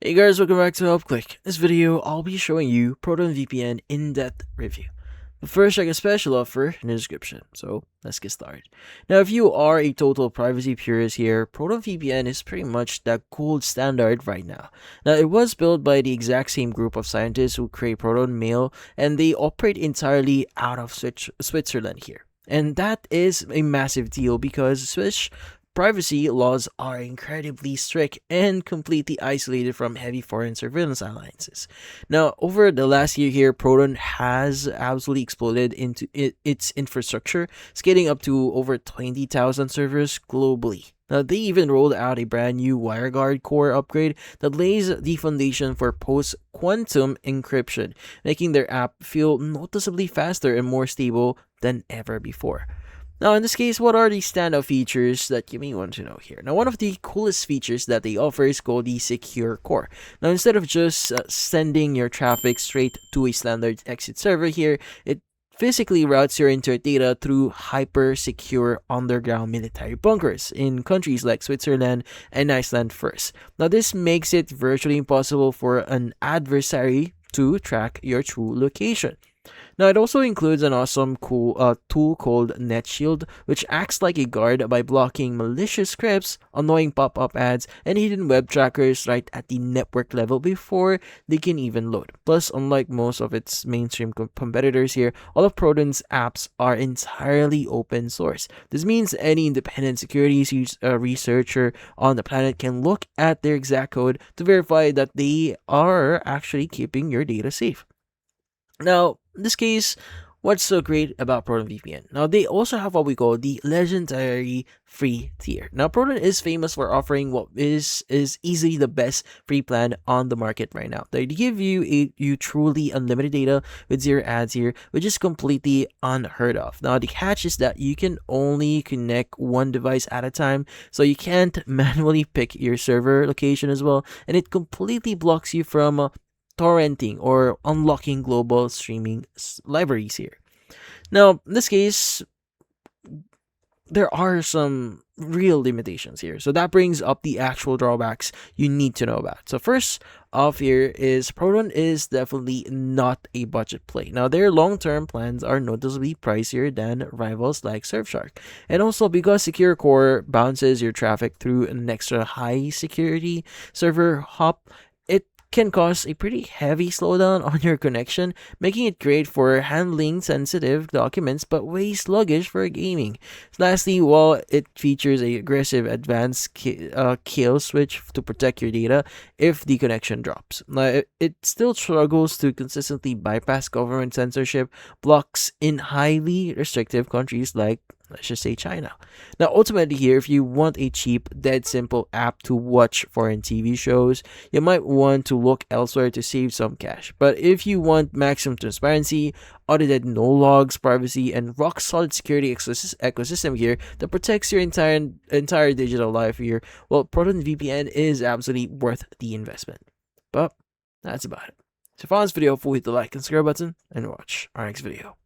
Hey guys, welcome back to HelpClick. In this video, I'll be showing you ProtonVPN in-depth review. But first, check a special offer in the description. So let's get started. Now, if you are a total privacy purist here, ProtonVPN is pretty much the gold standard right now. Now, it was built by the exact same group of scientists who create Proton Mail, and they operate entirely out of Switzerland here. And that is a massive deal because Swiss privacy laws are incredibly strict and completely isolated from heavy foreign surveillance alliances. Now, over the last year here, Proton has absolutely exploded into its infrastructure, scaling up to over 20,000 servers globally. Now, they even rolled out a brand new WireGuard core upgrade that lays the foundation for post-quantum encryption, making their app feel noticeably faster and more stable than ever before. Now, in this case, what are the standout features that you may want to know here? Now, one of the coolest features that they offer is called the Secure Core. Now, instead of just sending your traffic straight to a standard exit server here, it physically routes your internet data through hyper-secure underground military bunkers in countries like Switzerland and Iceland first. Now, this makes it virtually impossible for an adversary to track your true location. Now, it also includes an awesome cool tool called NetShield, which acts like a guard by blocking malicious scripts, annoying pop-up ads, and hidden web trackers right at the network level before they can even load. Plus, unlike most of its mainstream competitors here, all of Proton's apps are entirely open source. This means any independent security researcher on the planet can look at their exact code to verify that they are actually keeping your data safe. Now, in this case, what's so great about ProtonVPN? Now, they also have what we call the legendary free tier. Now, Proton is famous for offering what is easily the best free plan on the market right now. They give you truly unlimited data with zero ads here, which is completely unheard of. Now, the catch is that you can only connect one device at a time, so you can't manually pick your server location as well, and it completely blocks you from torrenting or unlocking global streaming libraries here. Now, in this case, there are some real limitations here. So that brings up the actual drawbacks you need to know about. So first off here is Proton is definitely not a budget play. Now, their long-term plans are noticeably pricier than rivals like Surfshark. And also because Secure Core bounces your traffic through an extra high security server hop, it can cause a pretty heavy slowdown on your connection, making it great for handling sensitive documents but way sluggish for gaming. Lastly, while it features a aggressive advanced kill switch to protect your data if the connection drops, it still struggles to consistently bypass government censorship blocks in highly restrictive countries like, let's just say, China. Now, ultimately here, if you want a cheap, dead simple app to watch foreign TV shows, you might want to look elsewhere to save some cash. But if you want maximum transparency, audited no logs, privacy, and rock solid security ecosystem here that protects your entire digital life here, well, ProtonVPN is absolutely worth the investment. But that's about it. So if you found this video helpful, hit the like and subscribe button and watch our next video.